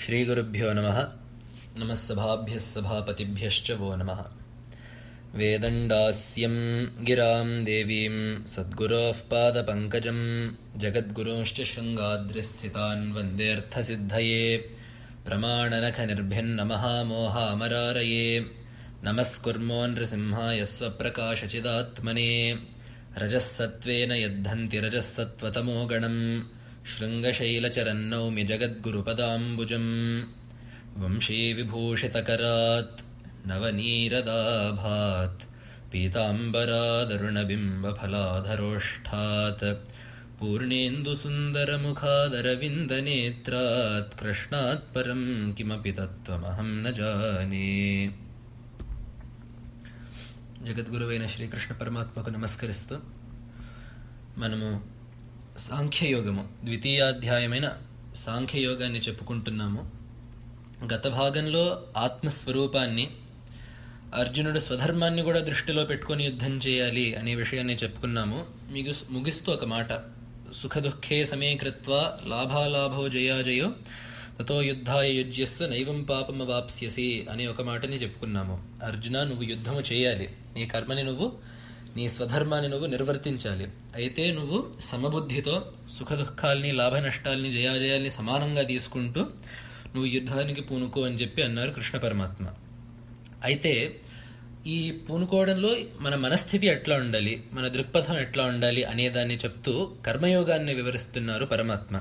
శ్రీగురుభ్యో నమః. నమః సభాభ్యః సభాపతిభ్యశ్చ వో నమః. వేదండాస్యం గిరాం దేవీం సద్గురోః పాదపంకజం జగద్గురోశ్చ శృంగాద్రిస్థితాన్ వందేర్థసిద్ధయే ప్రమాణనఖనిర్భిన్నమహామోహామరారయే నమస్కుర్మో నృసింహాయ స్వప్రకాశచిదాత్మనే రజస్సత్వేన యద్ధంతి రజస్సత్వతమో గణం శృంగశైలచరన్నౌమి జగద్గురుపదాంబుజం వంశీవిభూషితకరాత్ నవనీరదాభాత్ పీతాంబరాదరుణబింబఫలాధరోష్ఠాత్ పూర్ణేందుసుందరముఖాదరవిందనేత్రాత్ కృష్ణాత్ పరం కిమపి తత్వమహం న జానే. జగద్గురువైన శ్రీకృష్ణ పరమాత్మకు నమస్కరిస్తూ మనము సాంఖ్యయోగము ద్వితీయాధ్యాయమైన సాంఖ్యయోగాన్ని చెప్పుకుంటున్నాము. గత భాగంలో ఆత్మస్వరూపాన్ని, అర్జునుడు స్వధర్మాన్ని కూడా దృష్టిలో పెట్టుకొని యుద్ధం చేయాలి అనే విషయాన్ని చెప్పుకున్నాము. ముగిస్తూ ఒక మాట, సుఖదుఃఖే సమే కృత్వా లాభాలాభో జయాజయో తతో యుద్ధాయ యుజ్యస్స నైవం పాపమవాప్స్యసి అనే ఒక మాటని చెప్పుకున్నాము. అర్జున, నువ్వు యుద్ధము చేయాలి, నీ కర్మని నువ్వు, నీ స్వధర్మాన్ని నువ్వు నిర్వర్తించాలి. అయితే నువ్వు సమబుద్ధితో సుఖదుఖాల్ని, లాభ నష్టాల్ని, జయాజయాల్ని సమానంగా తీసుకుంటూ నువ్వు యుద్ధానికి పూనుకో అని చెప్పి అన్నారు కృష్ణ పరమాత్మ. అయితే ఈ పూనుకోవడంలో మన మనస్థితి ఎట్లా ఉండాలి, మన దృక్పథం ఎట్లా ఉండాలి అనేదాన్ని చెప్తూ కర్మయోగాన్ని వివరిస్తున్నారు పరమాత్మ.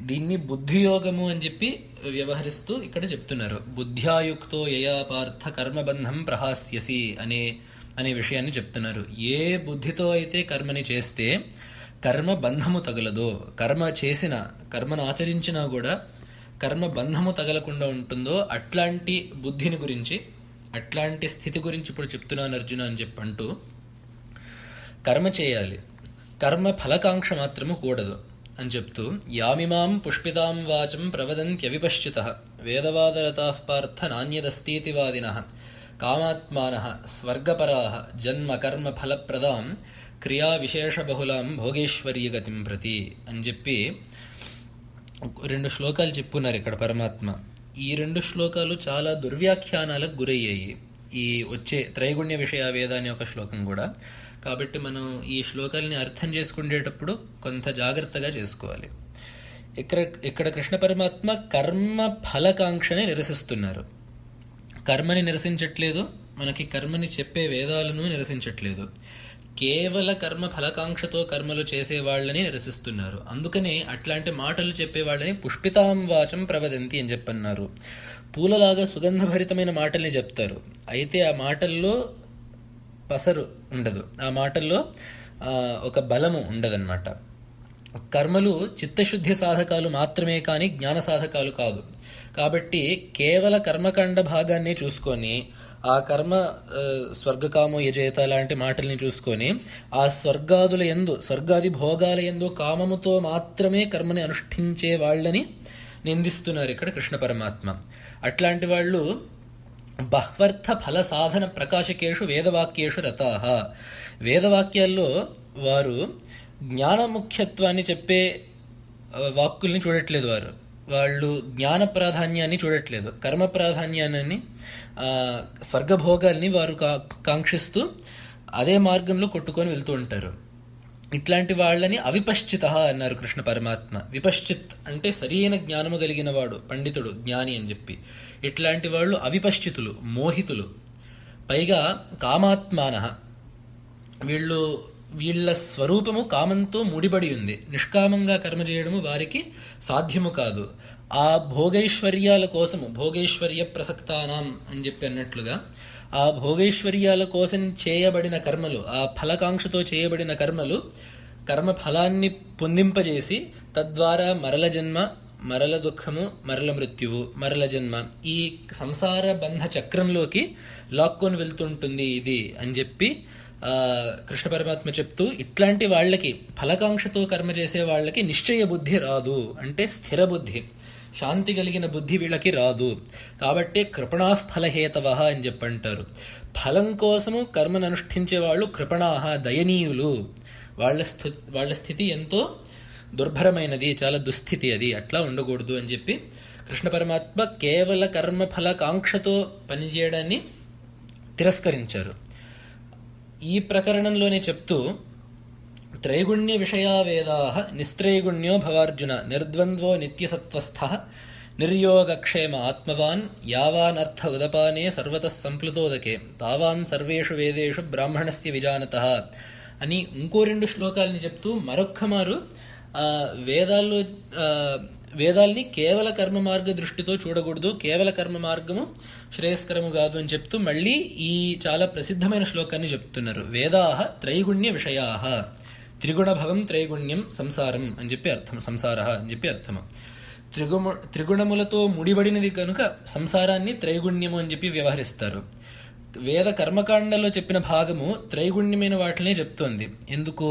దీన్ని బుద్ధియోగము అని చెప్పి వ్యవహరిస్తూ ఇక్కడ చెప్తున్నారు. బుద్ధ్యాయుక్తో యయా పార్థ కర్మబంధం ప్రహాస్యసి అనే విషయాన్ని చెప్తున్నారు. ఏ బుద్ధితో అయితే కర్మని చేస్తే కర్మ బంధము తగలదో, కర్మను ఆచరించినా కూడా కర్మ బంధము తగలకుండా ఉంటుందో అట్లాంటి బుద్ధిని గురించి, అట్లాంటి స్థితి గురించి ఇప్పుడు చెప్తున్నాను అర్జున అని చెప్పంటూ, కర్మ చేయాలి, కర్మ ఫలకాంక్ష మాత్రము కూడదు అని చెప్తూ, యామిమాం పుష్పితాం వాచం ప్రవదంత్యవిపశ్చితః వేదవాదరతాః పార్థ నాణ్యదస్తీతి వాదినః కామాత్మానః స్వర్గపరాః జన్మ కర్మ ఫలప్రదాం క్రియా విశేష బహుళాం భోగేశ్వరీ గతిం ప్రతి అని చెప్పి 2 శ్లోకాలు చెప్పున్నారు ఇక్కడ పరమాత్మ. ఈ 2 శ్లోకాలు చాలా దుర్వ్యాఖ్యానాలకు గురయ్యాయి. ఈ వచ్చే త్రైగుణ్య విషయ వేద అనే ఒక శ్లోకం కూడా. కాబట్టి మనం ఈ శ్లోకాలని అర్థం చేసుకునేటప్పుడు కొంత జాగ్రత్తగా చేసుకోవాలి. ఇక్కడ కృష్ణ పరమాత్మ కర్మ ఫలకాంక్షని నిరసిస్తున్నారు. కర్మని నిరసించట్లేదు, మనకి కర్మని చెప్పే వేదాలను నిరసించట్లేదు. కేవల కర్మ ఫలకాంక్షతో కర్మలు చేసే వాళ్ళని నిరసిస్తున్నారు. అందుకనే అట్లాంటి మాటలు చెప్పే వాళ్ళని పుష్పితాం వాచం ప్రవదంతి అని చెప్పన్నారు. పూలలాగా సుగంధభరితమైన మాటల్ని చెప్తారు, అయితే ఆ మాటల్లో పసరు ఉండదు, ఆ మాటల్లో ఒక బలము ఉండదన్నమాట. కర్మలు చిత్తశుద్ధి సాధకాలు మాత్రమే కానీ జ్ఞాన సాధకాలు కాదు. కాబట్టి కేవల కర్మకాండ భాగాన్ని చూసుకొని, ఆ కర్మ స్వర్గకామో యజేత లాంటి మాటల్ని చూసుకొని, ఆ స్వర్గాది భోగాల యందు కామముతో మాత్రమే కర్మని అనుష్ఠించే వాళ్ళని నిందిస్తున్నారు ఇక్కడ కృష్ణ పరమాత్మ. అట్లాంటి వాళ్ళు బహ్వర్థ ఫల సాధన ప్రకాశకేషు వేదవాక్యేషు రతాః, వేదవాక్యాల్లో వారు జ్ఞాన ముఖ్యత్వాన్ని చెప్పే వాక్కుల్ని చూడట్లేదు. వాళ్ళు జ్ఞాన ప్రాధాన్యాన్ని చూడట్లేదు, కర్మ ప్రాధాన్యాన్ని, స్వర్గభోగాల్ని వారు కాంక్షిస్తూ అదే మార్గంలో కొట్టుకొని వెళ్తూ ఉంటారు. ఇట్లాంటి వాళ్ళని అవిపశ్చిత అన్నారు కృష్ణ పరమాత్మ. విపశ్చిత్ అంటే సరైన జ్ఞానము కలిగిన వాడు, పండితుడు, జ్ఞాని అని చెప్పి. ఇట్లాంటి వాళ్ళు అవిపశ్చితులు, మోహితులు. పైగా కామాత్మానః, వీళ్ళ స్వరూపము కామంతో ముడిపడి ఉంది. నిష్కామంగా కర్మ చేయడము వారికి సాధ్యము కాదు. ఆ భోగైశ్వర్యాల కోసము, భోగైశ్వర్య ప్రసక్తానాం అని చెప్పి అన్నట్లుగా, ఆ భోగైశ్వర్యాల కోసం చేయబడిన కర్మలు, ఆ ఫలకాంక్షతో చేయబడిన కర్మలు కర్మ ఫలాన్ని పొందింపజేసి తద్వారా మరల జన్మ, మరల దుఃఖము, మరల మృత్యువు, మరల జన్మ, ఈ సంసార బంధ చక్రంలోకి లాక్కొని వెళ్తుంటుంది ఇది అని చెప్పి కృష్ణ పరమాత్మ చెప్తూ, ఇట్లాంటి వాళ్ళకి, ఫలకాంక్షతో కర్మ చేసే వాళ్ళకి నిశ్చయ బుద్ధి రాదు, అంటే స్థిర బుద్ధి, శాంతి కలిగిన బుద్ధి వీళ్ళకి రాదు. కాబట్టి కృపణాః ఫలహేతవః అని చెప్పంటారు. ఫలం కోసము కర్మను అనుష్ఠించే వాళ్ళు కృపణాః, దయనీయులు. వాళ్ళ స్థితి ఎంతో దుర్భరమైనది, చాలా దుస్థితి అది, అట్లా ఉండకూడదు అని చెప్పి కృష్ణ పరమాత్మ కేవల కర్మఫల కాంక్షతో పనిచేయడాన్ని తిరస్కరించారు. ఈ ప్రకరణంలోనే చెప్తూ త్రైగుణ్య విషయా వేదాః నిస్త్రైగుణ్యో భవార్జున నిర్ద్వంద్వో నిత్యసత్వస్థ నిర్యోగక్షేమ ఆత్మవాన్ యావాన్ అర్థ ఉదపానే సర్వతః సంప్లుతోదకే తావాన్ సర్వేషు వేదేషు బ్రాహ్మణస్య విజానతః అని ఇంకో 2 శ్లోకాలని చెప్తూ మరొక్కమారు వేదాల్ని కేవల కర్మ మార్గ దృష్టితో చూడకూడదు, కేవల కర్మ మార్గము శ్రేయస్కరము కాదు అని చెప్తూ మళ్ళీ ఈ చాలా ప్రసిద్ధమైన శ్లోకాన్ని చెప్తున్నారు. వేదాః త్రైగుణ్య విషయాః, త్రిగుణభవం త్రైగుణ్యం సంసారం అని చెప్పి అర్థం, సంసారః అని చెప్పి అర్థము. త్రిగుణములతో ముడిబడినది కనుక సంసారాన్ని త్రైగుణ్యము అని చెప్పి వ్యవహరిస్తారు. వేద కర్మకాండలో చెప్పిన భాగము త్రైగుణ్యమైన వాటినే చెప్తోంది. ఎందుకు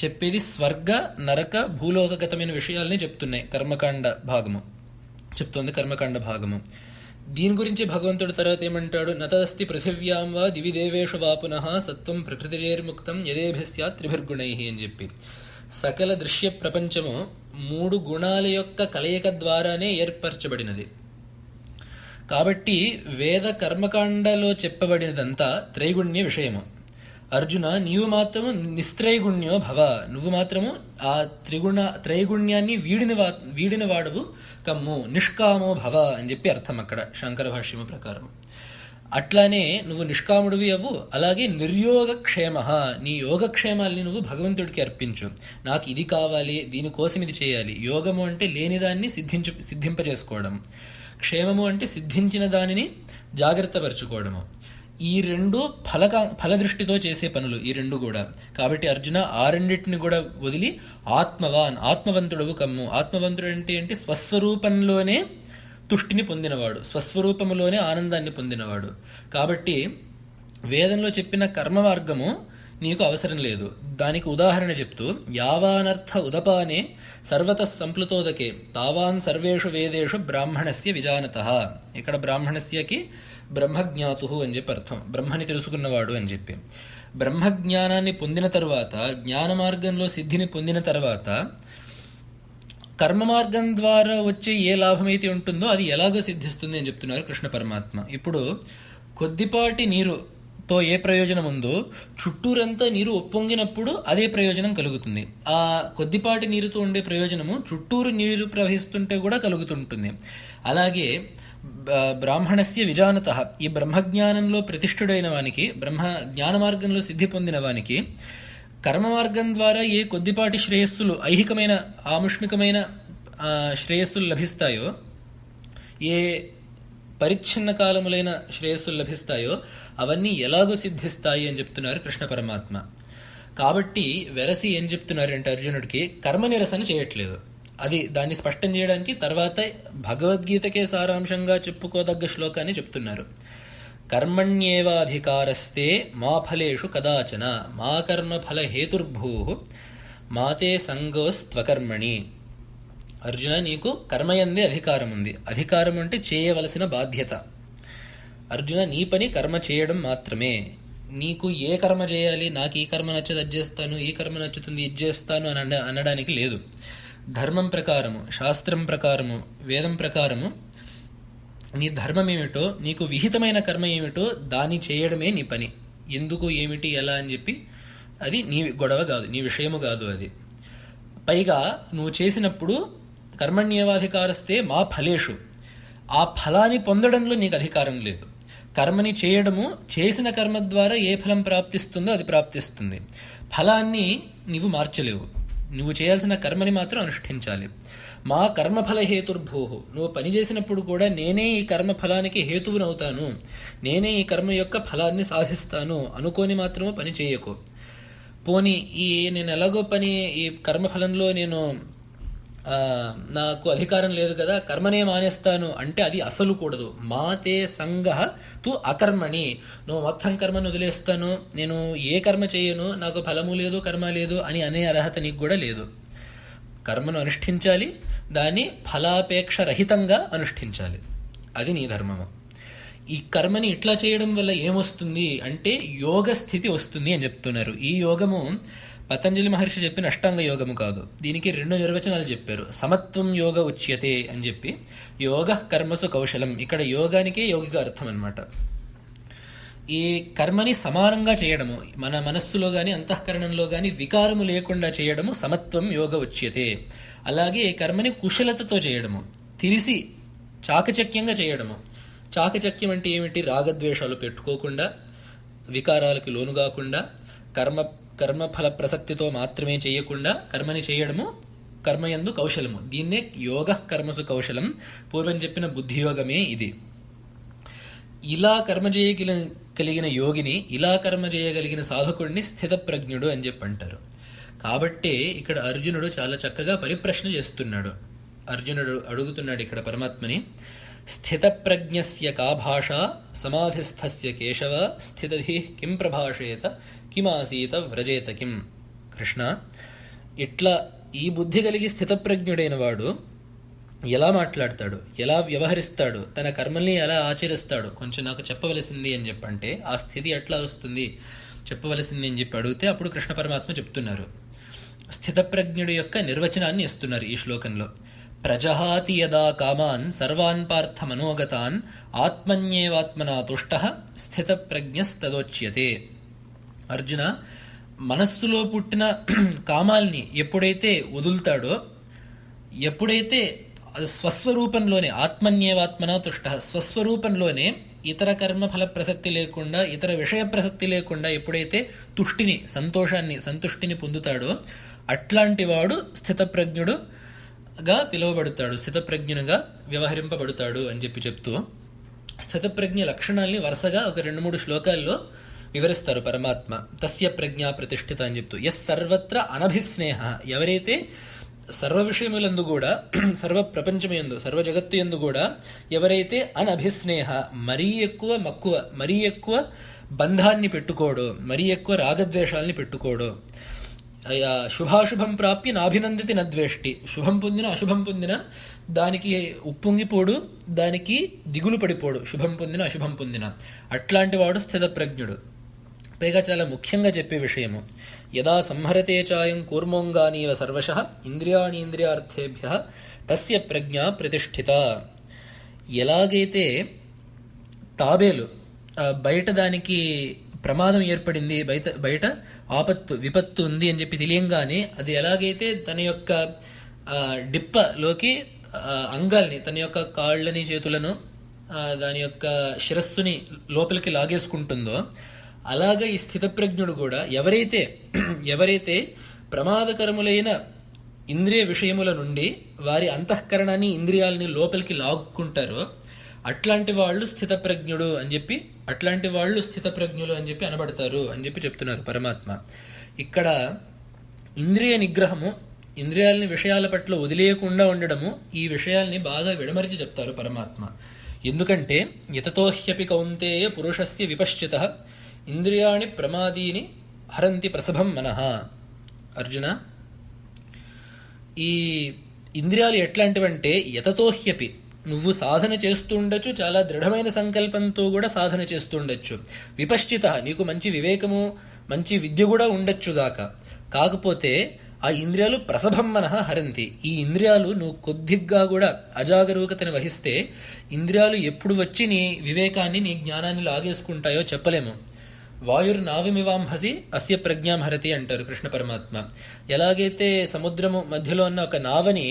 చెప్పేది? స్వర్గ నరక భూలోకగతమైన విషయాల్ని చెప్తున్నాయి కర్మకాండ భాగము చెప్తోంది. కర్మకాండ భాగము దీని గురించి భగవంతుడు తర్వాత ఏమంటాడు? నతదస్తి పృథివ్యాం వా దివి దేవేషు వా పునః సత్వం ప్రకృతిరేర్ముక్తం యదేభిస్యాత్ త్రిభిర్గుణైః అని చెప్పి సకల దృశ్య ప్రపంచము 3 గుణాల యొక్క కలయిక ద్వారానే ఏర్పరచబడినది. కాబట్టి వేద కర్మకాండలో చెప్పబడినదంతా త్రైగుణ్య విషయము. అర్జున, నీవు మాత్రము నిస్త్రైగుణ్యో భవ, నువ్వు మాత్రము ఆ త్రైగుణ్యాన్ని వీడిన వాడవు కమ్ము, నిష్కామో భవ అని చెప్పి అర్థం అక్కడ శంకర భాష్యము ప్రకారం. అట్లానే నువ్వు నిష్కాముడివి అవ్వు. అలాగే నిర్యోగక్షేమ, నీ యోగక్షేమాల్ని నువ్వు భగవంతుడికి అర్పించు. నాకు ఇది కావాలి, దీనికోసం ఇది చేయాలి. యోగము అంటే లేనిదాన్ని సిద్ధింపజేసుకోవడం, క్షేమము అంటే సిద్ధించిన దానిని జాగ్రత్తపరచుకోవడము. ఈ 2 ఫలదృష్టితో చేసే పనులు, ఈ 2 కూడా. కాబట్టి అర్జున, ఆ 2 కూడా వదిలి ఆత్మవాన్, ఆత్మవంతుడవు కమ్ము. ఆత్మవంతుడు అంటే ఏంటి? స్వస్వరూపంలోనే తుష్టిని పొందినవాడు, స్వస్వరూపములోనే ఆనందాన్ని పొందినవాడు. కాబట్టి వేదంలో చెప్పిన కర్మ మార్గము నీకు అవసరం లేదు. దానికి ఉదాహరణ చెప్తూ యావానర్థ ఉదపానే సర్వతః సంప్లుతోదకే తావాన్ సర్వేషు వేదేషు బ్రాహ్మణస్య విజానతః. ఇక్కడ బ్రాహ్మణస్యకి బ్రహ్మజ్ఞాతు అని చెప్పి అర్థం, బ్రహ్మని తెలుసుకున్నవాడు అని చెప్పి. బ్రహ్మజ్ఞానాన్ని పొందిన తర్వాత, జ్ఞాన మార్గంలో సిద్ధిని పొందిన తర్వాత కర్మ మార్గం ద్వారా వచ్చే ఏ లాభమైతే ఉంటుందో అది ఎలాగో సిద్ధిస్తుంది అని చెప్తున్నారు కృష్ణ పరమాత్మ. ఇప్పుడు కొద్దిపాటి నీరుతో ఏ ప్రయోజనం ఉందో చుట్టూరంతా నీరు ఉప్పొంగినప్పుడు అదే ప్రయోజనం కలుగుతుంది. ఆ కొద్దిపాటి నీరుతో ఉండే ప్రయోజనము చుట్టూరు నీరు ప్రవహిస్తుంటే కూడా కలుగుతుంటుంది. అలాగే బ్రాహ్మణస్య విజానతః, ఈ బ్రహ్మజ్ఞానంలో ప్రతిష్ఠుడైన వానికి, బ్రహ్మ జ్ఞాన మార్గంలో సిద్ధి పొందిన వానికి కర్మ మార్గం ద్వారా ఏ కొద్దిపాటి శ్రేయస్సులు, ఐహికమైన ఆముష్మికమైన శ్రేయస్సులు లభిస్తాయో, ఏ పరిచ్ఛిన్న కాలములైన శ్రేయస్సులు లభిస్తాయో అవన్నీ ఎలాగో సిద్ధిస్తాయి అని చెప్తున్నారు కృష్ణ పరమాత్మ. కాబట్టి వెరసి ఏం చెప్తున్నారంటే అర్జునుడికి కర్మ నిరసన చేయట్లేదు. దాన్ని స్పష్టం చేయడానికి తర్వాత భగవద్గీతకే సారాంశంగా చెప్పుకోదగ్గ శ్లోకాన్ని చెప్తున్నారు. కర్మణ్యేవాధికారస్తే మా ఫలేషు కదాచన మా కర్మ ఫల హేతుర్భూ మాతే సంగోస్త్వకర్మణి. అర్జున, నీకు కర్మయందే అధికారం ఉంది. అధికారం అంటే చేయవలసిన బాధ్యత. అర్జున, నీ పని కర్మ చేయడం మాత్రమే. నీకు ఏ కర్మ చేయాలి, నాకు ఈ కర్మ నచ్చదు అది చేస్తాను, ఈ కర్మ నచ్చుతుంది ఇది చేస్తాను అని అనడానికి లేదు. ధర్మం ప్రకారము, శాస్త్రం ప్రకారము, వేదం ప్రకారము నీ ధర్మం ఏమిటో, నీకు విహితమైన కర్మ ఏమిటో దాన్ని చేయడమే నీ పని. ఎందుకు, ఏమిటి, ఎలా అని చెప్పి అది నీ గొడవ కాదు, నీ విషయము కాదు అది. పైగా నువ్వు చేసినప్పుడు కర్మణ్యేవాధికారస్తే మా ఫలేషు, ఆ ఫలాన్ని పొందడంలో నీకు అధికారం లేదు. కర్మని చేయడము, చేసిన కర్మ ద్వారా ఏ ఫలం ప్రాప్తిస్తుందో అది ప్రాప్తిస్తుంది. ఫలాన్ని నీవు మార్చలేవు. నువ్వు చేయాల్సిన కర్మని మాత్రం అనుష్ఠించాలి. మా కర్మఫల హేతుర్భూ, నువ్వు పనిచేసినప్పుడు కూడా నేనే ఈ కర్మ ఫలానికి హేతువునవుతాను, నేనే ఈ కర్మ యొక్క ఫలాన్ని సాధిస్తాను అనుకోని మాత్రము పని చేయకు. పోనీ నేను ఎలాగో ఈ కర్మఫలంలో నాకు అధికారం లేదు కదా, కర్మనే మానేస్తాను అంటే అది అసలు కూడదు. మాతే సంగః తు అకర్మణి, నువ్వు మొత్తం కర్మను వదిలేస్తాను, నేను ఏ కర్మ చేయను, నాకు ఫలము లేదు కర్మ లేదు అని అనే అర్హత నీకు కూడా లేదు. కర్మను అనుష్ఠించాలి, దాన్ని ఫలాపేక్ష రహితంగా అనుష్ఠించాలి. అది నీ ధర్మము. ఈ కర్మని ఇట్లా చేయడం వల్ల ఏమొస్తుంది అంటే యోగ స్థితి వస్తుంది అని చెప్తున్నారు. ఈ యోగము పతంజలి మహర్షి చెప్పిన అష్టాంగ యోగము కాదు. దీనికి 2 నిర్వచనాలు చెప్పారు. సమత్వం యోగ ఉచ్యతే అని చెప్పి, యోగ కర్మసు కౌశలం. ఇక్కడ యోగానికే యోగిక అర్థం అన్నమాట. ఈ కర్మని సమానంగా చేయడము, మన మనస్సులో గాని అంతఃకరణంలో గాని వికారము లేకుండా చేయడము సమత్వం యోగ ఉచ్యతే. అలాగే ఈ కర్మని కుశలతతో చేయడము, తెలిసి చాకచక్యంగా చేయడము. చాకచక్యం అంటే ఏమిటి? రాగద్వేషాలు పెట్టుకోకుండా, వికారాలకు లోను కాకుండా, కర్మఫల ప్రసక్తితో మాత్రమే చేయకుండా కర్మని చేయడము కర్మయందు కౌశలము. దీన్నే యోగ కర్మసు కౌశలం. పూర్వం చెప్పిన బుద్ధియోగమే ఇది. ఇలా కర్మ చేయగలిగిన యోగిని, ఇలా కర్మ చేయగలిగిన సాధకుడిని స్థితప్రజ్ఞుడు అని చెప్పి అంటారు. కాబట్టే ఇక్కడ అర్జునుడు చాలా చక్కగా పరిప్రశ్న చేస్తున్నాడు. అర్జునుడు అడుగుతున్నాడు ఇక్కడ పరమాత్మని, స్థితప్రజ్ఞస్య కా భాష సమాధిస్థస్య కేశవ స్థితధి కిం ప్రభాషేత కిమాసీత వ్రజేత కిం. కృష్ణ, ఇట్లా ఈ బుద్ధి కలిగి స్థితప్రజ్ఞుడైన వాడు ఎలా మాట్లాడతాడు, ఎలా వ్యవహరిస్తాడు, తన కర్మల్ని ఎలా ఆచరిస్తాడు, కొంచెం నాకు చెప్పవలసింది అని చెప్పంటే ఆ స్థితి ఎట్లా వస్తుంది చెప్పవలసింది అని చెప్పి అడిగితే అప్పుడు కృష్ణ పరమాత్మ చెప్తున్నారు. స్థితప్రజ్ఞుడి యొక్క నిర్వచనాన్ని ఇస్తున్నారు ఈ శ్లోకంలో. ప్రజహాతి యదా కామాన్ సర్వాన్ పార్థ మనోగతాన్ ఆత్మన్యేవాత్మనా తుష్టః స్థితప్రజ్ఞస్తదోచ్యతే. అర్జున, మనస్సులో పుట్టిన కామాల్ని ఎప్పుడైతే వదులుతాడో, ఎప్పుడైతే స్వస్వరూపంలోనే ఆత్మన్యేవాత్మనా తుష్టః, స్వస్వరూపంలోనే ఇతర కర్మఫల ప్రసక్తి లేకుండా, ఇతర విషయ ప్రసక్తి లేకుండా ఎప్పుడైతే సంతుష్టిని పొందుతాడో అట్లాంటి వాడు స్థితప్రజ్ఞుడుగా పిలువబడతాడు, స్థితప్రజ్ఞునిగా వ్యవహరింపబడతాడు అని చెప్పి చెప్తూ స్థితప్రజ్ఞ లక్షణాల్ని వరుసగా ఒక 2-3 శ్లోకాల్లో వివరిస్తారు పరమాత్మ. తస్య ప్రజ్ఞ ప్రతిష్ఠిత అని చెప్తూ, ఎస్ సర్వత్ర అనభిస్నేహ, ఎవరైతే సర్వ విషయములందు కూడా, సర్వ ప్రపంచమయందు, సర్వ జగత్తు యందు కూడా ఎవరైతే అనభిస్నేహ, మరీ ఎక్కువ మక్కువ, మరీ ఎక్కువ బంధాన్ని పెట్టుకోడు, మరీ ఎక్కువ రాగద్వేషాలని పెట్టుకోడు, శుభాశుభం ప్రాప్య నాభినందితి నద్వేష్టి, శుభం పొందిన అశుభం పొందిన దానికి ఉప్పొంగిపోడు, దానికి దిగులు పడిపోడు, శుభం పొందిన అశుభం పొందిన, అట్లాంటి వాడు స్థితప్రజ్ఞుడు. పైగా చాలా ముఖ్యంగా చెప్పే విషయము, యదా సంహరతే చాయం కూర్మోంగానీవ సర్వశః ఇంద్రియాణి ఇంద్రియార్థేభ్యః తస్య ప్రజ్ఞ ప్రతిష్ఠిత. ఎలాగైతే తాబేలు బయట దానికి ప్రమాదం ఏర్పడింది, బయట విపత్తు ఉంది అని చెప్పి తెలియంగానే అది ఎలాగైతే తన యొక్క డిప్పలోకి అంగాల్ని, తన యొక్క కాళ్ళని చేతులను, దాని యొక్క శిరస్సుని లోపలికి లాగేసుకుంటుందో, అలాగా ఈ స్థితప్రజ్ఞుడు కూడా ఎవరైతే ప్రమాదకరములైన ఇంద్రియ విషయముల నుండి వారి అంతఃకరణాన్ని, ఇంద్రియాలని లోపలికి లాక్కుంటారో అట్లాంటి వాళ్ళు స్థితప్రజ్ఞుడు అని చెప్పి, అట్లాంటి వాళ్ళు స్థితప్రజ్ఞులు అని చెప్పి అనబడతారు అని చెప్పి చెప్తున్నారు పరమాత్మ. ఇక్కడ ఇంద్రియ నిగ్రహము, ఇంద్రియాలని విషయాల పట్ల వదిలేయకుండా ఉండడము, ఈ విషయాల్ని బాగా విడమరిచి చెప్తారు పరమాత్మ. ఎందుకంటే యతతోహ్యపి కౌంతేయ పురుషస్య విపశ్చితః ఇంద్రియాణి ప్రమాదీని హరంతి ప్రసభం మనః. అర్జున, ఈ ఇంద్రియాలు ఎట్లాంటివంటే యతతోహ్యపి, నువ్వు సాధన చేస్తుండొచ్చు, చాలా దృఢమైన సంకల్పంతో కూడా సాధన చేస్తుండొచ్చు, విపశ్చిత, నీకు మంచి వివేకము, మంచి విద్య కూడా ఉండొచ్చుగాక, కాకపోతే ఆ ఇంద్రియాలు ప్రసభం మనః హరంతి, ఈ ఇంద్రియాలు నువ్వు కొద్దిగా కూడా అజాగరూకతని వహిస్తే ఇంద్రియాలు ఎప్పుడు వచ్చి నీ వివేకాన్ని, నీ జ్ఞానాన్ని లాగేసుకుంటాయో చెప్పలేము. వాయుర్నావిమివాంహసి అస్య ప్రజ్ఞాం హరతి అంటారు కృష్ణ పరమాత్మ. ఎలాగైతే సముద్రము మధ్యలో ఉన్న ఒక నావని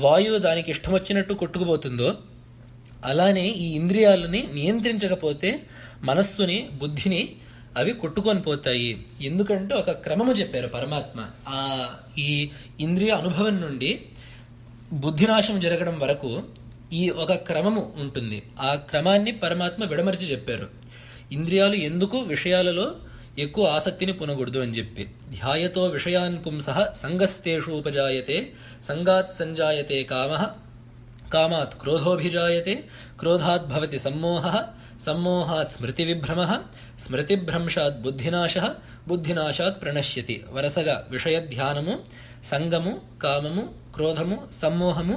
వాయువు దానికి ఇష్టం వచ్చినట్టు కొట్టుకుపోతుందో, అలానే ఈ ఇంద్రియాలని నియంత్రించకపోతే మనస్సుని, బుద్ధిని అవి కొట్టుకొని పోతాయి. ఎందుకంటే ఒక క్రమము చెప్పారు పరమాత్మ. ఈ ఇంద్రియ అనుభవం నుండి బుద్ధినాశం జరగడం వరకు ఈ ఒక క్రమము ఉంటుంది. ఆ క్రమాన్ని పరమాత్మ విడమరిచి చెప్పారు. ఇంద్రియాలు ఎందుకు విషయాలలో ఎక్కువ ఆసక్తిని పొనకూడదు అని చెప్పి, ధ్యాయతో విషయాన్ పుంసః సంగస్తేషు ఉపజాయతే సంగాత్ సంజాయతే కామః కామాత్ క్రోధోభిజాయతే క్రోధాత్ భవతి సమ్మోహః సమ్మోహాత్ స్మృతి విభ్రమః స్మృతిభ్రంశాత్ బుద్ధినాశః బుద్ధినాశాత్ ప్రణశ్యతి. వరసగా విషయధ్యానము, సంగము, కామము, క్రోధము, సమ్మోహము,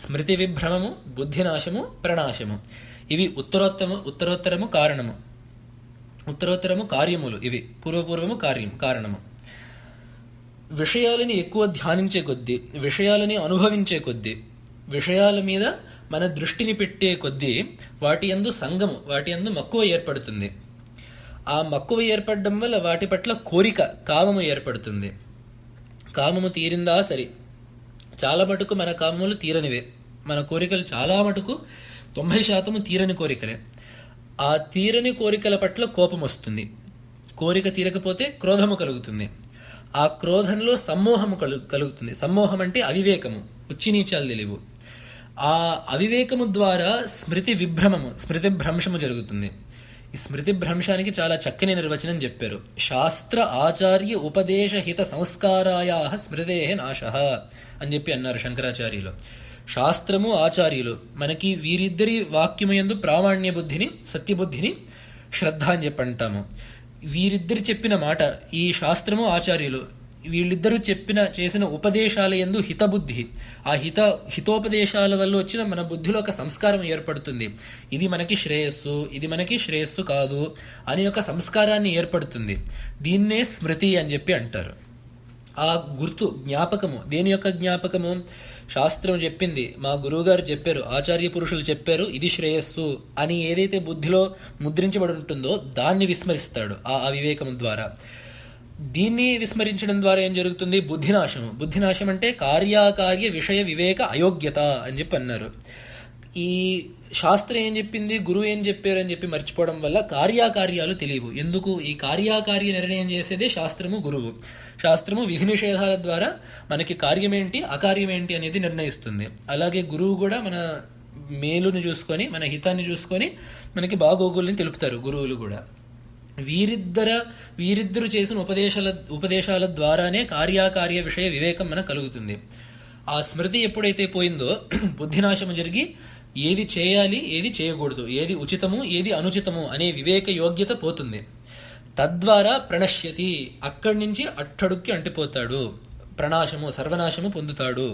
స్మృతి విభ్రమము, బుద్ధినాశము, ప్రణాశము, ఇవి ఉత్తరోత్తరము కార్యములు, ఇవి పూర్వపూర్వము కారణము. విషయాలని ఎక్కువ ధ్యానించే కొద్దీ, విషయాలని అనుభవించే కొద్దీ, విషయాల మీద మన దృష్టిని పెట్టే కొద్దీ వాటి యందు సంగము, వాటి యందు మక్కువ ఏర్పడుతుంది. ఆ మక్కువ ఏర్పడడం వల్ల వాటి పట్ల కోరిక, కామము ఏర్పడుతుంది. కామము తీరిందా సరి. చాలా మటుకు మన కామములు తీరనివే, మన కోరికలు చాలా మటుకు 90% తీరని కోరికలే. ఆ తీరని కోరికల పట్ల కోపం వస్తుంది. కోరిక తీరకపోతే క్రోధము కలుగుతుంది. ఆ క్రోధంలో సమ్మోహము కలుగుతుంది. సమ్మోహం అంటే అవివేకము, ఉచ్చినీచాలు తెలివు. ఆ అవివేకము ద్వారా స్మృతి విభ్రమము, స్మృతి భ్రంశము జరుగుతుంది. ఈ స్మృతి భ్రంశానికి చాలా చక్కని నిర్వచనం చెప్పారు. శాస్త్ర ఆచార్య ఉపదేశ హిత సంస్కారాయా స్మృతే నాశ అని చెప్పి అన్నారు శంకరాచార్యులు. శాస్త్రము, ఆచార్యులు మనకి వీరిద్దరి వాక్యమయందు ప్రామాణ్య బుద్ధిని, సత్యబుద్ధిని, శ్రద్ధ అని చెప్పి అంటాము. వీరిద్దరు చెప్పిన మాట, ఈ శాస్త్రము, ఆచార్యులు వీళ్ళిద్దరూ చేసిన ఉపదేశాల యందు హితబుద్ధి, ఆ హితోపదేశాల వల్ల వచ్చిన మన బుద్ధిలో ఒక సంస్కారం ఏర్పడుతుంది. ఇది మనకి శ్రేయస్సు, ఇది మనకి శ్రేయస్సు కాదు అనే ఒక సంస్కారాన్ని ఏర్పడుతుంది. దీన్నే స్మృతి అని చెప్పి అంటారు. ఆ గుర్తు, జ్ఞాపకము, దేని యొక్క జ్ఞాపకము? శాస్త్రం చెప్పింది, మా గురువుగారు చెప్పారు, ఆచార్య పురుషులు చెప్పారు, ఇది శ్రేయస్సు అని ఏదైతే బుద్ధిలో ముద్రించబడి ఉంటుందో దాన్ని విస్మరిస్తాడు ఆ అవివేకం ద్వారా. దీన్ని విస్మరించడం ద్వారా ఏం జరుగుతుంది? బుద్ధినాశము. బుద్ధినాశం అంటే కార్యాకార్య విషయ వివేక అయోగ్యత అని చెప్పి అన్నారు. ఈ శాస్త్రం ఏం చెప్పింది, గురువు ఏం చెప్పారు అని చెప్పి మర్చిపోవడం వల్ల కార్యాకార్యాలు తెలియవు. ఎందుకు? ఈ కార్యాకార్య నిర్ణయం చేసేదే శాస్త్రము, గురువు. శాస్త్రము విధి నిషేధాల ద్వారా మనకి కార్యమేంటి, అకార్యమేంటి అనేది నిర్ణయిస్తుంది. అలాగే గురువు కూడా మన మేలుని చూసుకొని, మన హితాన్ని చూసుకొని మనకి బాగోగుల్ని తెలుపుతారు గురువులు కూడా. వీరిద్దరు చేసిన ఉపదేశాల ద్వారానే కార్యాకార్య విషయ వివేకం మనకు కలుగుతుంది. ఆ స్మృతి ఎప్పుడైతే పోయిందో బుద్ధినాశము జరిగి ఏది చేయాలి, ఏది చేయకూడదు, ఏది ఉచితము, ఏది అనుచితము అనే వివేక యోగ్యత పోతుంది. తద్వారా ప్రణశ్యతి, అక్కడి నుంచి అట్టడుక్కి అంటిపోతాడు. ప్రణాశము, సర్వనాశము పొందుతాడు.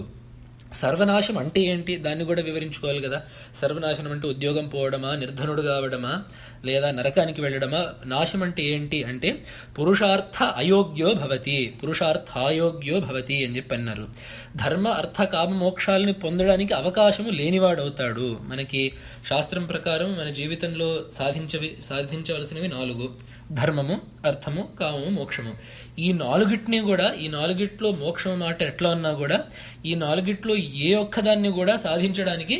సర్వనాశం అంటే ఏంటి? దాన్ని కూడా వివరించుకోవాలి కదా. సర్వనాశనం అంటే ఉద్యోగం పోవడమా, నిర్ధనుడు కావడమా, లేదా నరకానికి వెళ్ళడమా? నాశం అంటే ఏంటి అంటే పురుషార్థ అయోగ్యో భవతి, పురుషార్థాయోగ్యో భవతి అని చెప్పి అన్నారు. ధర్మ అర్థ కామ మోక్షాలని పొందడానికి అవకాశము లేనివాడవుతాడు. మనకి శాస్త్రం ప్రకారం మన జీవితంలో సాధించవలసినవి 4: ధర్మము, అర్థము, కామము, మోక్షము. ఈ నాలుగిట్లో మోక్షం మాట ఎట్లా ఉన్నా కూడా ఈ నాలుగిట్లో ఏ ఒక్కదాన్ని కూడా సాధించడానికి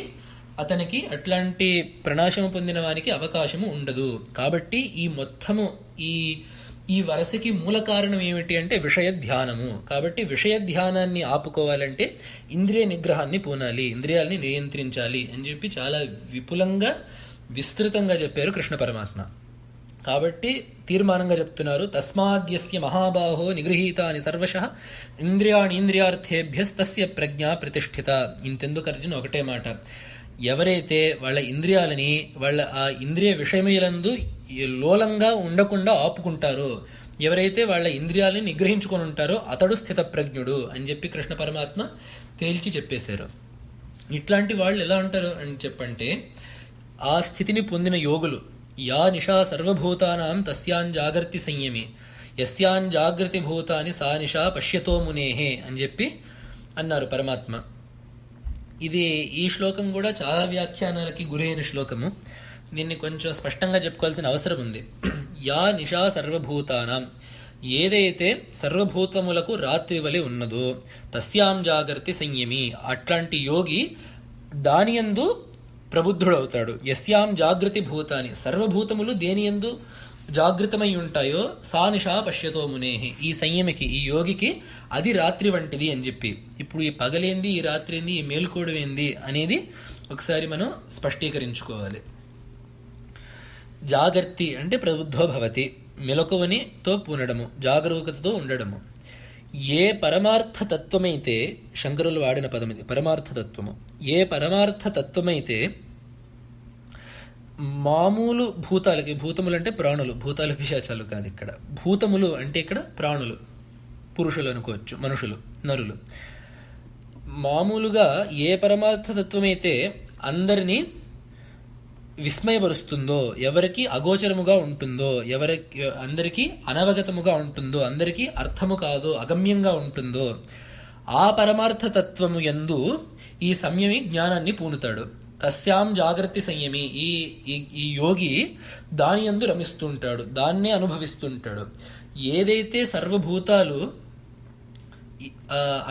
అతనికి అట్లాంటి ప్రణాశము పొందిన వానికి అవకాశము ఉండదు. కాబట్టి ఈ మొత్తము ఈ వరసకి మూల కారణం ఏమిటి అంటే విషయ ధ్యానము. కాబట్టి విషయ ధ్యానాన్ని ఆపుకోవాలంటే ఇంద్రియ నిగ్రహాన్ని పూనాలి, ఇంద్రియాలని నియంత్రించాలి అని చెప్పి చాలా విపులంగా, విస్తృతంగా చెప్పారు కృష్ణ పరమాత్మ. కాబట్టి తీర్మానంగా చెప్తున్నారు, తస్మాద్యస్య మహాబాహో నిగృహీతాని సర్వశః ఇంద్రియాణి ఇంద్రియార్థేభ్యస్తస్య ప్రజ్ఞా ప్రతిష్ఠిత. ఇంతెందుకు అర్జున్ ఒకటే మాట, ఎవరైతే వాళ్ళ ఇంద్రియాలని వాళ్ళ ఆ ఇంద్రియ విషయములందు లోలంగా ఉండకుండా ఆపుకుంటారో, ఎవరైతే వాళ్ళ ఇంద్రియాలని నిగ్రహించుకొని ఉంటారో అతడు స్థితప్రజ్ఞుడు అని చెప్పి కృష్ణ పరమాత్మ తేల్చి చెప్పేశారు. ఇట్లాంటి వాళ్ళు ఎలా ఉంటారు అని చెప్పంటే, ఆ స్థితిని పొందిన యోగులు, యా నిషా సర్వభూతానాం తస్యాన్ జాగర్తి సంయమి, యస్యాన్ జాగృతి భూతాని సా నిషా పశ్యతో మునేహే అని చెప్పి అన్నారు పరమాత్మ. ఈ శ్లోకం కూడా చాలా వ్యాఖ్యానాలకి గురైన శ్లోకము. దీన్ని కొంచెం స్పష్టంగా చెప్పుకోవాల్సిన అవసరం ఉంది. యా నిషా సర్వభూతానాం, ఏదైతే సర్వభూతములకు రాత్రి వలె ఉన్నదో, తస్యాం జాగర్తి సంయమి, అట్లాంటి యోగి దానియందు ప్రబుద్ధుడవుతాడు. యస్యాం జాగృతి భూతాని, సర్వభూతములు దేనియందు జాగృతమై ఉంటాయో సా నిషా పశ్యతో మునేహి, ఈ సంయమికి, ఈ యోగికి అది రాత్రి వంటిది అని చెప్పి. ఇప్పుడు ఈ పగలేంది, ఈ రాత్రి ఏంది, ఈ మేల్కోవడం ఏంది అనేది ఒకసారి మనం స్పష్టీకరించుకోవాలి. జాగర్తి అంటే ప్రబుద్ధో భవతి, మెలకువనితో పూనడము, జాగరూకతతో ఉండడము. ఏ పరమార్థ తత్వమైతే, శంకరులు వాడిన పదం ఇది, పరమార్థ తత్వము. ఏ పరమార్థ తత్వమైతే మామూలు భూతాలకి, భూతములు అంటే ప్రాణులు, భూతాలు పిశాచాలు కాదు ఇక్కడ. భూతములు అంటే ఇక్కడ ప్రాణులు, పురుషులు అనుకోవచ్చు, మనుషులు, నరులు. మామూలుగా ఏ పరమార్థ తత్వమైతే అందరినీ విస్మయపరుస్తుందో, ఎవరికి అగోచరముగా ఉంటుందో, అందరికీ అనవగతముగా ఉంటుందో, అందరికీ అర్థము కాదో, అగమ్యంగా ఉంటుందో ఆ పరమార్థ తత్వము యందు ఈ సంయమి జ్ఞానాన్ని పూనుతాడు. తస్యాం జాగ్రత్త సంయమి, ఈ యోగి దాని యందు రమిస్తుంటాడు, దాన్నే అనుభవిస్తుంటాడు. ఏదైతే సర్వభూతాలు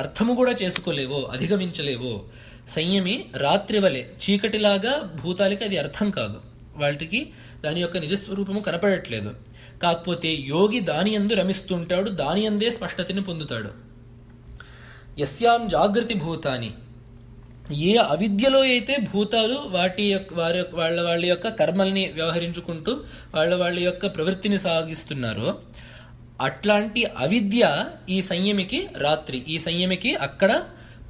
అర్థము కూడా చేసుకోలేవో, అధిగమించలేవో, సంయమి రాత్రి వలె చీకటిలాగా భూతాలకి అది అర్థం కాదు, వాటికి దాని యొక్క నిజస్వరూపము కనపడట్లేదు. కాకపోతే యోగి దాని యందు రమిస్తుంటాడు, దాని యందే స్పష్టతని పొందుతాడు. యస్యాం జాగృతి భూతాని, ఏ అవిద్యలో అయితే భూతాలు వాళ్ళ యొక్క కర్మల్ని వ్యవహరించుకుంటూ వాళ్ళ యొక్క ప్రవృత్తిని సాగిస్తున్నారో అట్లాంటి అవిద్య ఈ సంయమికి రాత్రి, ఈ సంయమికి అక్కడ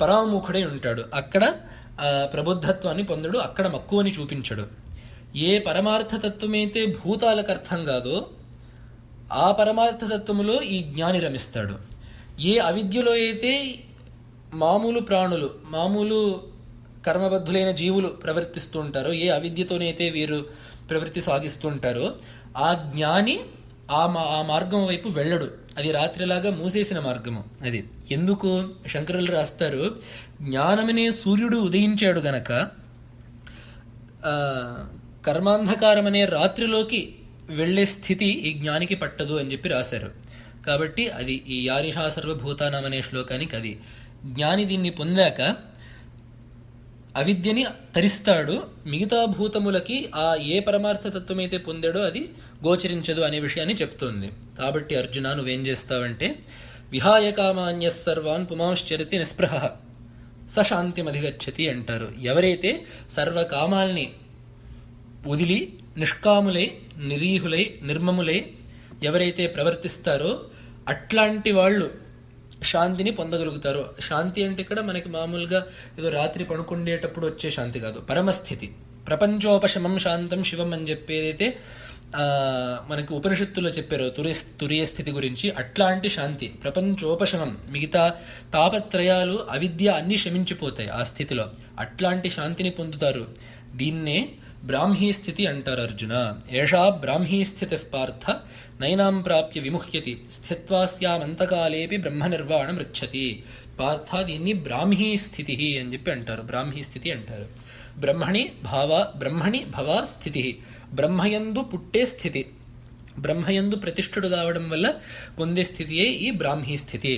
పరాముఖుడై ఉంటాడు, అక్కడ ప్రబుద్ధత్వాన్ని పొందడు, అక్కడ మక్కువని చూపించడు. ఏ పరమార్థతత్వమైతే భూతాలకు అర్థం కాదో ఆ పరమార్థతత్వములో ఈ జ్ఞాని రమిస్తాడు. ఏ అవిద్యలో అయితే మామూలు ప్రాణులు, మామూలు కర్మబద్ధులైన జీవులు ప్రవర్తిస్తూ ఉంటారో, ఏ అవిద్యతోనైతే వీరు ప్రవృత్తి సాగిస్తూ ఉంటారో ఆ జ్ఞాని ఆ మార్గం వైపు వెళ్ళడు. అది రాత్రిలాగా మూసేసిన మార్గము. అది ఎందుకు శంకరులు రాస్తారు, జ్ఞానమనే సూర్యుడు ఉదయించాడు గనక కర్మాంధకారం అనే రాత్రిలోకి వెళ్లే స్థితి ఈ జ్ఞానికి పట్టదు అని చెప్పి రాశారు. కాబట్టి అది ఈ యారిషా సర్వభూతానం అనే శ్లోకానికి అది. జ్ఞాని దీన్ని పొందాక అవిద్యని తరిస్తాడు, మిగతా భూతములకి ఆ ఏ పరమార్థతత్వమైతే పొందాడో అది గోచరించదు అనే విషయాన్ని చెప్తోంది. కాబట్టి అర్జున, నువ్వేం చేస్తావంటే విహాయ కామాన్య సర్వాన్ పుమాశ్చరితి నిస్పృహ స శాంతిమధిగచ్చతి అంటారు. ఎవరైతే సర్వకామాల్ని వదిలి నిష్కాములై, నిరీహులై, నిర్మములై ఎవరైతే ప్రవర్తిస్తారో అట్లాంటి వాళ్ళు శాంతిని పొందగలుగుతారు. శాంతి అంటే ఇక్కడ మనకి మామూలుగా ఏదో రాత్రి పడుకుండేటప్పుడు వచ్చే శాంతి కాదు, పరమస్థితి. ప్రపంచోపశమం శాంతం శివం అని చెప్పేదైతే మనకి ఉపనిషత్తులో చెప్పారు తురియ స్థితి గురించి, అట్లాంటి శాంతి, ప్రపంచోపశమం, మిగతా తాపత్రయాలు అవిద్య అన్ని శమించిపోతాయి ఆ స్థితిలో. అట్లాంటి శాంతిని పొందుతారు. దీన్నే బ్రాహ్మీ స్థితి అంటారు అర్జున. ఏషా బ్రాహ్మీ స్థితి పార్థ నైనాం ప్రాప్య విముహ్యతి స్థిత్వాస్యామంతకాలేపి బ్రహ్మ నిర్వాణం రుచ్చతి. పార్థ దీన్ని బ్రాహ్మీ స్థితి అని చెప్పి అంటారు. బ్రాహ్మీ స్థితి అంటారు. బ్రహ్మణి భవ స్థితి, బ్రహ్మయందు పుట్టే స్థితి, బ్రహ్మయందు ప్రతిష్ఠుడు కావడం వల్ల పొందే స్థితియే ఈ బ్రాహ్మీ స్థితి.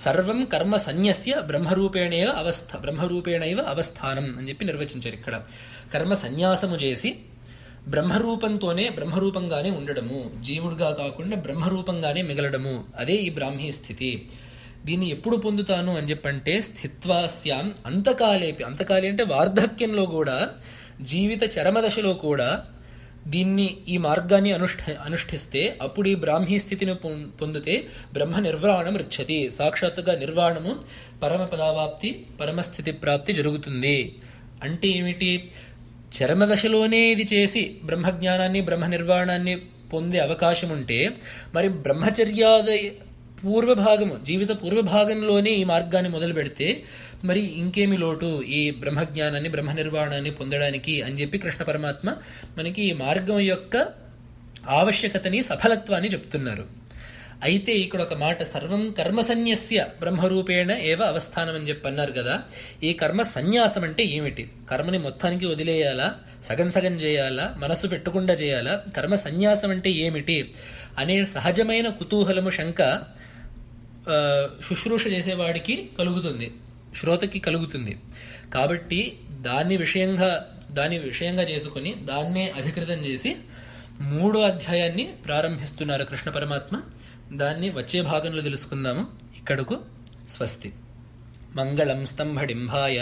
సర్వం కర్మ సన్యస్య బ్రహ్మరూపేణైవ అవస్థానం అని చెప్పి నిర్వచించారు. ఇక్కడ కర్మ సన్యాసము చేసి బ్రహ్మరూపంగానే ఉండడము, జీవుడుగా కాకుండా బ్రహ్మరూపంగానే మిగలడము, అదే ఈ బ్రాహ్మీ స్థితి. దీన్ని ఎప్పుడు పొందుతాను అని చెప్పంటే స్థిత్వాస్యాం అంతకాలేపి, అంతకాలి అంటే వార్ధక్యంలో కూడా, జీవిత చరమదశలో కూడా దీన్ని, ఈ మార్గాన్ని అనుష్ఠిస్తే అప్పుడు ఈ బ్రాహ్మీ స్థితిని పొందితే బ్రహ్మ నిర్వాణం రుచ్చతి, సాక్షాత్తుగా నిర్వాణము, పరమ పదావాప్తి, పరమస్థితి ప్రాప్తి జరుగుతుంది. అంటే ఏమిటి? చరమదశలోనే ఇది చేసి బ్రహ్మజ్ఞానాన్ని, బ్రహ్మ నిర్వాణాన్ని పొందే అవకాశం ఉంటే మరి బ్రహ్మచర్యాద పూర్వభాగము, జీవిత పూర్వభాగంలోనే ఈ మార్గాన్ని మొదలు పెడితే మరి ఇంకేమి లోటు ఈ బ్రహ్మజ్ఞానాన్ని, బ్రహ్మ నిర్వాణాన్ని పొందడానికి అని చెప్పి కృష్ణ పరమాత్మ మనకి ఈ మార్గం యొక్క ఆవశ్యకతని, సఫలత్వాన్ని చెప్తున్నారు. అయితే ఇక్కడ ఒక మాట, సర్వం కర్మ సన్యస్య బ్రహ్మరూపేణ ఏవ అవస్థానం అని చెప్పి అన్నారు కదా. ఈ కర్మ సన్యాసం అంటే ఏమిటి? కర్మని మొత్తానికి వదిలేయాలా, సగం సగం చేయాలా, మనస్సు పెట్టకుండా చేయాలా? కర్మ సన్యాసం అంటే ఏమిటి అనే సహజమైన కుతూహలము, శంక శుశ్రూష చేసేవాడికి కలుగుతుంది, శ్రోతకి కలుగుతుంది. కాబట్టి దాన్ని విషయంగా చేసుకుని దాన్నే అధికృతం చేసి 3వ అధ్యాయాన్ని ప్రారంభిస్తున్నారు కృష్ణ పరమాత్మ. దాన్ని వచ్చే భాగంలో తెలుసుకుందాము. ఇక్కడకు స్వస్తి. మంగళం స్తంభడింభాయ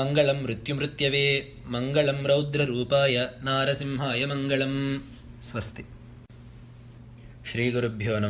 మంగళం మృత్యుమృత్యవే మంగళం రౌద్రరూపాయ నారసింహాయ మంగళం. స్వస్తి. శ్రీ గురుభ్యో నమః.